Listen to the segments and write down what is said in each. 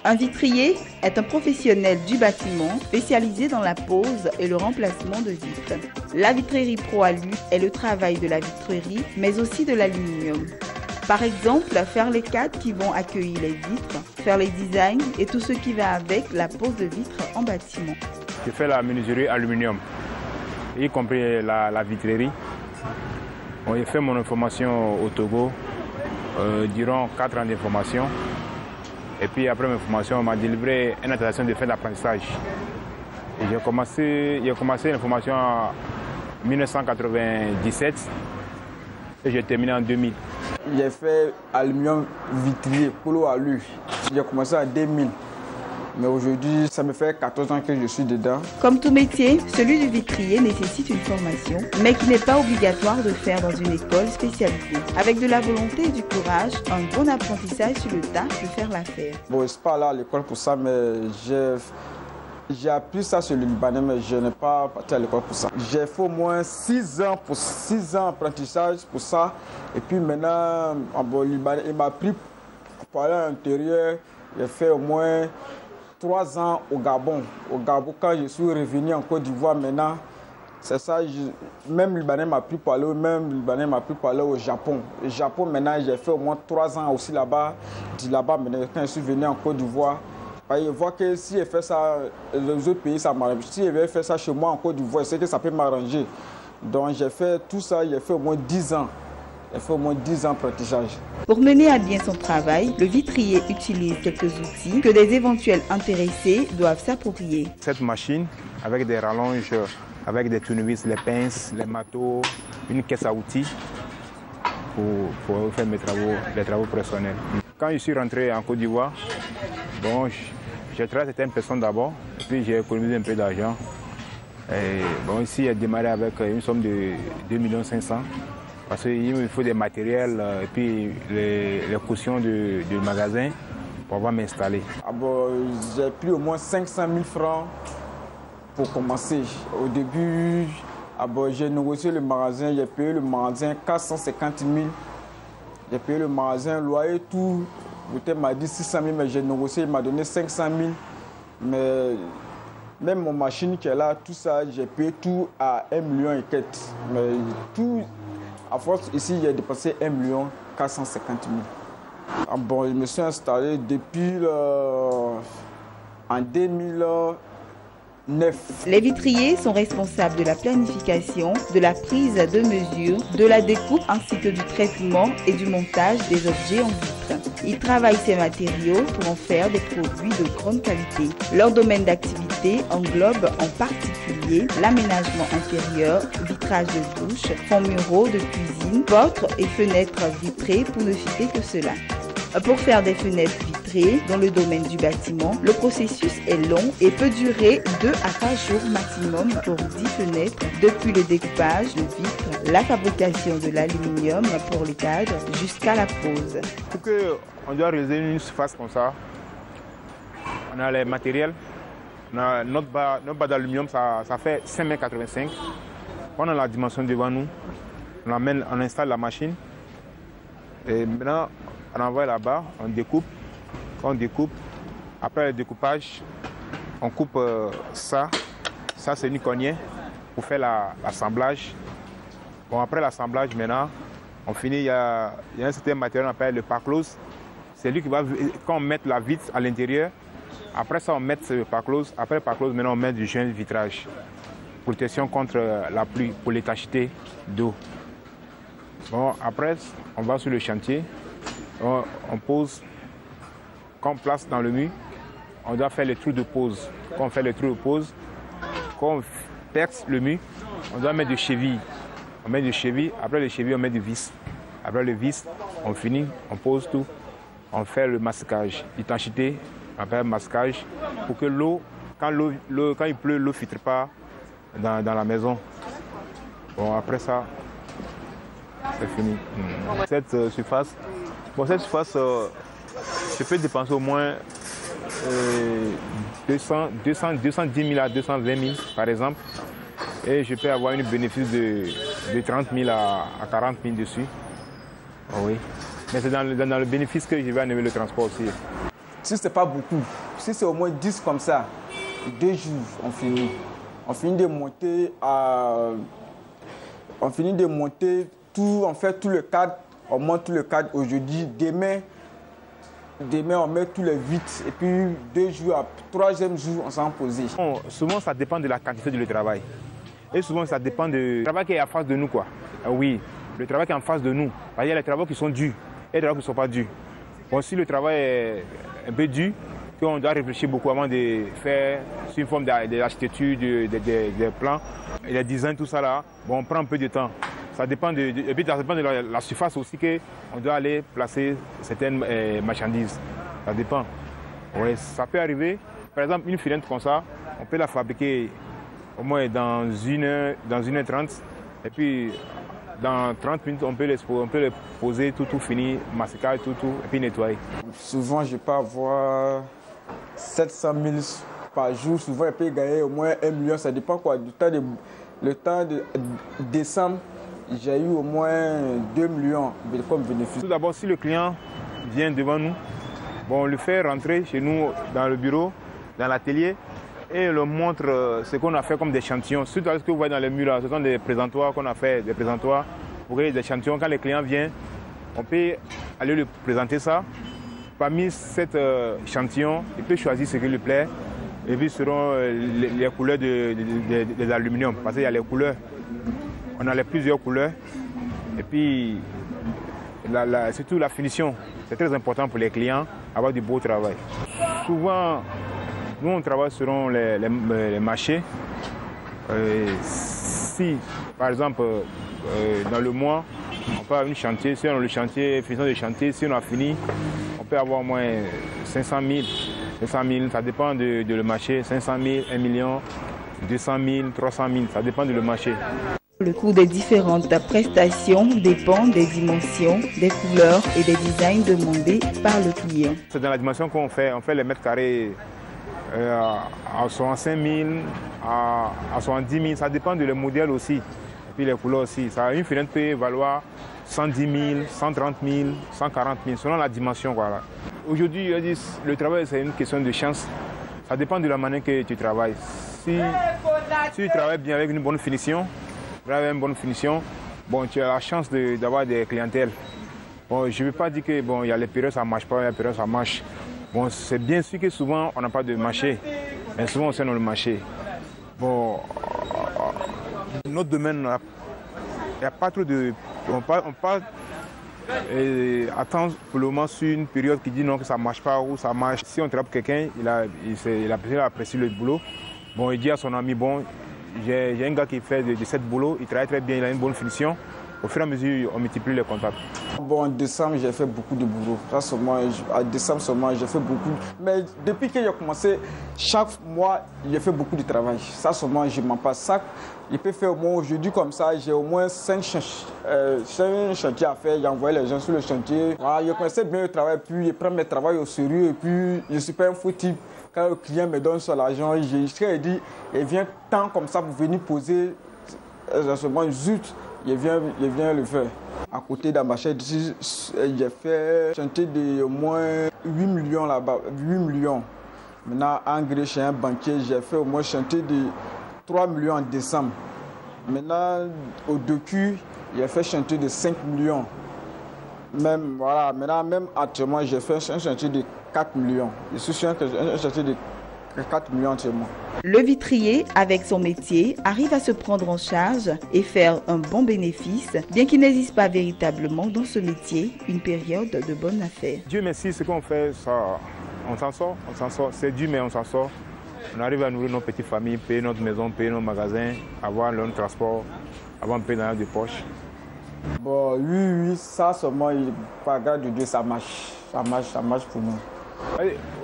Un vitrier est un professionnel du bâtiment spécialisé dans la pose et le remplacement de vitres. La vitrerie Pro Alu est le travail de la vitrerie, mais aussi de l'aluminium. Par exemple, faire les cadres qui vont accueillir les vitres, faire les designs et tout ce qui va avec la pose de vitres en bâtiment. Je fais la menuiserie aluminium, y compris la vitrerie. Bon, j'ai fait mon information au Togo durant 4 ans d'information. Et puis après ma formation, on m'a délivré une attestation de fin d'apprentissage. J'ai commencé l'information en 1997 et j'ai terminé en 2000. J'ai fait aluminium vitrier, Polo Alu. J'ai commencé en 2000. Mais aujourd'hui, ça me fait 14 ans que je suis dedans. Comme tout métier, celui du vitrier nécessite une formation, mais qui n'est pas obligatoire de faire dans une école spécialisée. Avec de la volonté et du courage, un bon apprentissage sur le tas peut faire l'affaire. Bon, je ne suis pas là à l'école pour ça, mais j'ai appris ça sur le Libanais, mais je n'ai pas parti à l'école pour ça. J'ai fait au moins 6 ans d'apprentissage pour ça. Et puis maintenant, au Libanais, il m'a pris pour aller à l'intérieur. J'ai fait au moins 3 ans au Gabon. Au Gabon, quand je suis revenu en Côte d'Ivoire maintenant, c'est ça, même le Libanais m'a pris pour aller, au Japon. Au Japon, maintenant, j'ai fait au moins 3 ans aussi là-bas. Là-bas, maintenant, quand je suis venu en Côte d'Ivoire, je vois que si je fais ça, les autres pays, ça m'arrange. Si je vais faire ça chez moi en Côte d'Ivoire, je sais que ça peut m'arranger. Donc, j'ai fait tout ça, j'ai fait au moins 10 ans. Il faut au moins 10 ans d'apprentissage. Pour mener à bien son travail, le vitrier utilise quelques outils que des éventuels intéressés doivent s'approprier. Cette machine, avec des rallonges, avec des tournevis, les pinces, les marteaux, une caisse à outils pour faire les travaux personnels. Quand je suis rentré en Côte d'Ivoire, bon, j'ai travaillé certaines personnes d'abord, puis j'ai économisé un peu d'argent. Bon, ici, j'ai démarré avec une somme de 2 500 000. Parce qu'il me faut des matériels et puis les cautions du magasin pour pouvoir m'installer. J'ai pris au moins 500 000 francs pour commencer. Au début, j'ai négocié le magasin, j'ai payé le magasin 450 000. J'ai payé le magasin, loyer, tout. L'hôtel m'a dit 600 000, mais j'ai négocié, il m'a donné 500 000. Mais même mon machine qui est là, tout ça, j'ai payé tout à 1 million et quelques. Mais tout. À force, ici, j'ai dépensé 1 450 000. Je me suis installé depuis en 2009. Les vitriers sont responsables de la planification, de la prise de mesure, de la découpe ainsi que du traitement et du montage des objets en vitre. Ils travaillent ces matériaux pour en faire des produits de grande qualité. Leur domaine d'activité englobe en particulier l'aménagement intérieur, vitrage de douche, fonds muraux de cuisine, portes et fenêtres vitrées pour ne citer que cela. Pour faire des fenêtres vitrées dans le domaine du bâtiment, le processus est long et peut durer 2 à 3 jours maximum pour 10 fenêtres, depuis le découpage de vitres, la fabrication de l'aluminium pour les cadres jusqu'à la pose. Pour qu'on doit réaliser une surface comme ça, on a les matériels. Notre barre d'aluminium, ça fait 5,85 m. On a la dimension devant nous. On installe la machine. Et maintenant, on envoie la barre, on découpe. Quand on découpe, après le découpage, on coupe ça. Ça, c'est une cognée pour faire l'assemblage. Bon, après l'assemblage, maintenant, on finit. Il y a un certain matériel qu'on appelle le parclose. C'est lui qui va, quand on met la vitre à l'intérieur, après ça, on met le parclose. Après le parclose, maintenant, on met du joint de vitrage. Protection contre la pluie, pour l'étanchéité d'eau. Bon, après, on va sur le chantier. On pose, quand on place dans le mur, on doit faire les trous de pose. Quand on fait les trous de pose, quand on perce le mur, on doit mettre des chevilles. On met des chevilles, après les chevilles, on met des vis. Après le vis, on finit, on pose tout, on fait le masquage. L'étanchéité, on fait le masquage pour que l'eau, quand il pleut, l'eau ne filtre pas dans la maison. Bon, après ça, c'est fini. Cette surface, je peux dépenser au moins 210 000 à 220 000 par exemple. Et je peux avoir un bénéfice de 30 000 à 40 000 dessus. Oh oui. Mais c'est dans le bénéfice que je vais enlever le transport aussi. si ce n'est pas beaucoup, si c'est au moins 10 comme ça, 2 jours, on finit. On finit de monter tout, on fait tout le cadre, on monte tout le cadre aujourd'hui. Demain, on met tous les 8 et puis 2 jours, 3e jour, on s'en pose. Bon, souvent, ça dépend de la quantité du travail. Et souvent, ça dépend du travail qui est en face de nous, quoi. Oui, le travail qui est en face de nous. Il y a les travaux qui sont dus et les travaux qui ne sont pas dus. Bon, si le travail est un peu dur, on doit réfléchir beaucoup avant de faire une forme d'architecture, des plans, et des designs, tout ça là. Bon, on prend un peu de temps. Ça dépend et puis ça dépend de la surface aussi qu'on doit aller placer certaines marchandises. Ça dépend. Ouais, ça peut arriver. Par exemple, une filette comme ça, on peut la fabriquer au moins dans 1h30. Et puis, dans 30 minutes, on peut les poser tout fini, massacrer tout, et puis nettoyer. Souvent, je peux avoir 700 000 par jour. Souvent, je peux gagner au moins 1 million. Ça dépend quoi. Le temps de décembre, j'ai eu au moins 2 millions comme bénéfice. Tout d'abord, si le client vient devant nous, bon, on le fait rentrer chez nous dans le bureau, dans l'atelier, et on le montre ce qu'on a fait comme des échantillons. Surtout ce que vous voyez dans les murs là, ce sont des présentoirs qu'on a fait, des présentoirs pour créer des échantillons. Quand le client vient, on peut aller lui présenter ça. Parmi cet échantillon, il peut choisir ce qui lui plaît. Et puis seront les couleurs des aluminium. Parce qu'il y a les couleurs. On a plusieurs couleurs. Et puis, surtout la finition. C'est très important pour les clients, avoir du beau travail. Souvent, nous, on travaille selon les marchés. Si, par exemple, dans le mois, on peut avoir un chantier. Si on a le chantier, finition de chantier, si on a fini, on peut avoir au moins 500 000. 500 000, ça dépend de le marché. 500 000, 1 million, 200 000, 300 000, ça dépend de le marché. Le coût des différentes prestations dépend des dimensions, des couleurs et des designs demandés par le client. C'est dans la dimension qu'on fait. On fait les mètres carrés à 65 000, à 70 000. Ça dépend de le modèle aussi. Et puis les couleurs aussi. Une fenêtre peut valoir 110 000, 130 000, 140 000, selon la dimension. Voilà. Aujourd'hui, le travail, c'est une question de chance. Ça dépend de la manière que tu travailles. Si tu travailles bien avec une bonne finition, bon, tu as la chance d'avoir des clientèles. Bon, je ne veux pas dire que bon, y a les périodes ça ne marche pas, il y a les périodes ça marche. Bon, c'est bien sûr que souvent on n'a pas de marché, mais souvent on sait dans le marché. Bon, notre domaine, il n'y a pas trop de... On pas attendre pour le moment sur une période qui dit non que ça ne marche pas ou ça marche. Si on travaille pour quelqu'un, il apprécie le boulot. Bon, il dit à son ami, bon, j'ai un gars qui fait de 7 boulots, il travaille très bien, il a une bonne finition. Au fur et à mesure, on multiplie les contacts. Bon, en décembre, j'ai fait beaucoup de boulot. En décembre seulement, j'ai fait beaucoup. Mais depuis que j'ai commencé, chaque mois, j'ai fait beaucoup de travail. Ça seulement, je m'en passe. Ça, je peux faire au moins aujourd'hui comme ça, j'ai au moins 5 chantiers à faire. J'ai envoyé les gens sur le chantier. Voilà, je connaissais bien le travail, puis je prends mes travaux au sérieux. Et puis, je ne suis pas un fou type. Quand le client me donne son argent, je dis, il vient tant comme ça pour venir poser. Seulement, zut. Je viens le faire. À côté d'Ambaché, j'ai fait chantier de au moins 8 millions là-bas, 8 millions. Maintenant, en Grèce, chez un banquier, j'ai fait au moins chantier de 3 millions en décembre. Maintenant, au Docu, j'ai fait chantier de 5 millions. Même, voilà, maintenant, même actuellement, j'ai fait un chantier de 4 millions. Je suis sur un chantier de 4 millions actuellement. Le vitrier, avec son métier, arrive à se prendre en charge et faire un bon bénéfice, bien qu'il n'existe pas véritablement dans ce métier une période de bonne affaire. Dieu merci, ce qu'on fait, ça, on s'en sort. C'est dur, mais on s'en sort. On arrive à nourrir nos petites familles, payer notre maison, payer nos magasins, avoir le transport, avoir un peu d'argent de poche. Bon, oui, ça seulement, par grâce de Dieu, ça marche. Ça marche pour nous.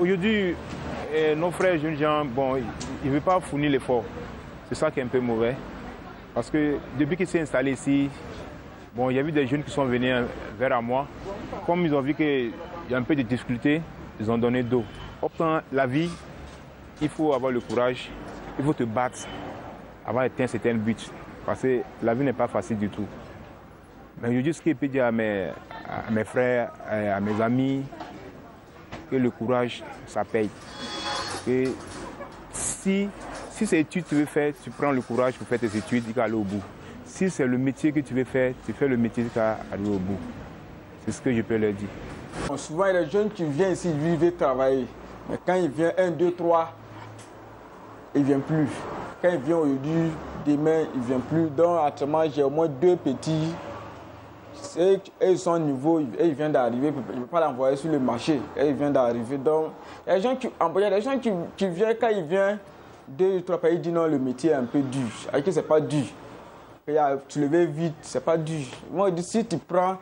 Aujourd'hui, nos frères jeunes gens, bon, ils ne veulent pas fournir l'effort. C'est ça qui est un peu mauvais. Parce que depuis qu'ils s'est installé ici, bon, il y a eu des jeunes qui sont venus vers moi. Comme ils ont vu qu'il y a un peu de difficultés, ils ont donné d'eau. Pourtant, la vie, il faut avoir le courage, il faut te battre avant d'atteindre certains buts. Parce que la vie n'est pas facile du tout. Mais je dis ce que je peux dire à mes frères, à mes amis, que le courage, ça paye. Et si c'est études que tu veux faire, tu prends le courage pour faire tes études et aller au bout. Si c'est le métier que tu veux faire, tu fais le métier qui va aller au bout. C'est ce que je peux leur dire. Souvent, il y a des jeunes qui viennent ici vivre et travailler. Mais quand ils viennent 1, 2, 3, ils ne viennent plus. Quand ils viennent aujourd'hui, demain, ils ne viennent plus. Donc, actuellement, j'ai au moins 2 petits. Et ils sont au niveau, et ils viennent d'arriver. Je ne peux pas l'envoyer sur le marché. Et ils viennent d'arriver. Donc, il y a des gens qui viennent, quand ils viennent, 2 ou 3 pays, ils disent non, le métier est un peu dur. Alors que ce n'est pas dur. Tu le veux vite, ce n'est pas dur. Moi, je dis, si tu prends,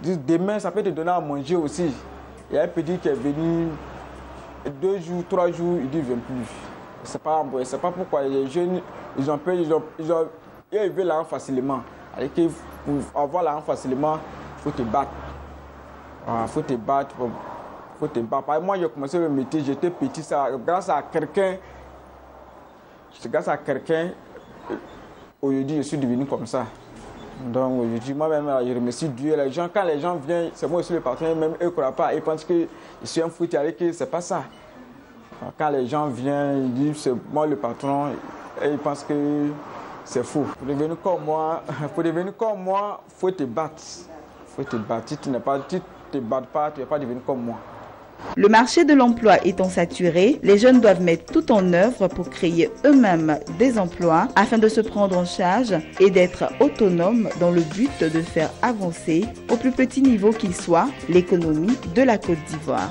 demain, ça peut te donner à manger aussi. Il y a un petit qui est venu 2 jours, 3 jours, il dit, il ne vient plus. C'est pas pourquoi les jeunes, ils ont peur, ils veulent l'argent facilement. Alors que pour avoir l'argent facilement, il faut te battre. Il faut te battre. Moi, j'ai commencé le métier, j'étais petit, grâce à quelqu'un, aujourd'hui, je suis devenu comme ça. Donc aujourd'hui, moi-même, je remercie Dieu. Quand les gens viennent, c'est moi aussi le patron, même eux ne croient pas. Ils pensent que je suis un foot, c'est pas ça. Quand les gens viennent, ils disent c'est moi le patron, et ils pensent que c'est faux. Pour devenir comme moi, il faut te battre. Si tu ne te bats pas, tu ne vas pas devenir comme moi. Le marché de l'emploi étant saturé, les jeunes doivent mettre tout en œuvre pour créer eux-mêmes des emplois afin de se prendre en charge et d'être autonomes dans le but de faire avancer, au plus petit niveau qu'il soit, l'économie de la Côte d'Ivoire.